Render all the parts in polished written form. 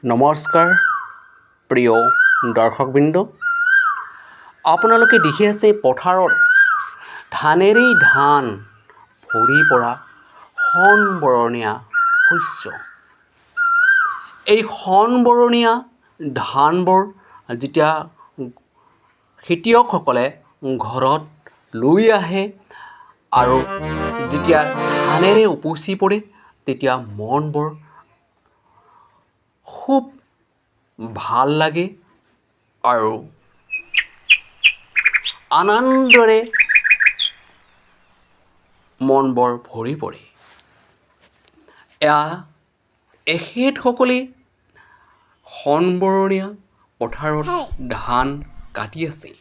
নমস্কাৰ প্ৰিয় দৰ্শকবৃন্দ, আপোনালোকে দেখি আছে পথাৰত ধানেৰেই ধান ভৰি পৰা সোণবৰণীয়া শস্য। এই সোণবৰণীয়া ধানবোৰ যেতিয়া খেতিয়কসকলে ঘৰত লৈ আহে আৰু যেতিয়া ধানেৰে উপচি পৰে, তেতিয়া মনবোৰ খুব ভাল লাগে আৰু আনন্দৰে মনবোৰ ভৰি পৰে। এখেতসকলে সোণবৰণীয়া পথাৰত ধান কাটি আছে।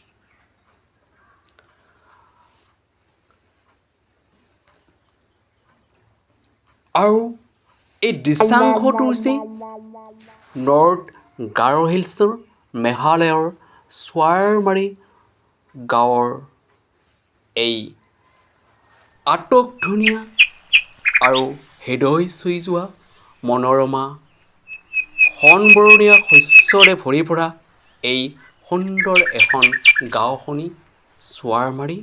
আৰু এই দৃশ্যাংশটো হৈছে নৰ্থ গাৰো হিলছৰ মেঘালয়ৰ চোৱাৰমাৰী গাঁৱৰ এই আটক ধুনীয়া আৰু হৃদয় চুই যোৱা মনোৰমা সোণবৰণীয়া শস্যৰে ভৰি পৰা এই সুন্দৰ এখন গাঁওখনি চোৱাৰমাৰী।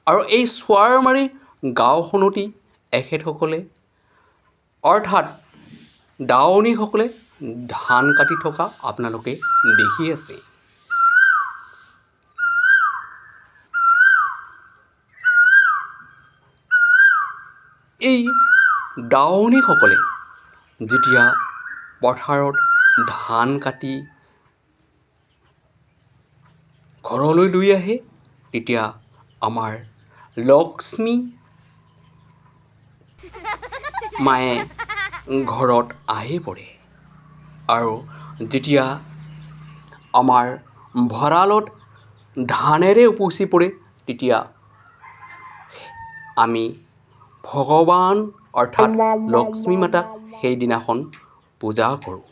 আৰু এই চোৱাৰমাৰী গাঁওখনতেই এখেতসকলে অৰ্থাৎ দাৱনীসকলে ধান কাটি থকা আপোনালোকে দেখি আছে। এই দাৱনীসকলে যেতিয়া পথাৰত ধান কাটি ঘৰলৈ লৈ আহে, তেতিয়া আমাৰ লক্ষ্মী মায়ে ঘৰত আহি পৰে। আৰু যেতিয়া আমাৰ ভঁৰালত ধানেৰে উপচি পৰে, তেতিয়া আমি ভগৱান অৰ্থাৎ লক্ষ্মী মাতাক সেইদিনাখন পূজা কৰোঁ।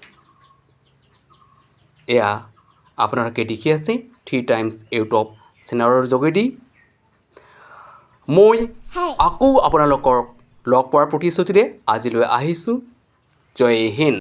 এয়া আপোনালোকে দেখি আছে 3 টাইমছ ইউটিউব চেনেলৰ যোগেদি। মই আকৌ আপোনালোকক লগ পোৱাৰ প্ৰতিশ্ৰুতিৰে আজিলৈ আহিছোঁ। জয় হিন্দ।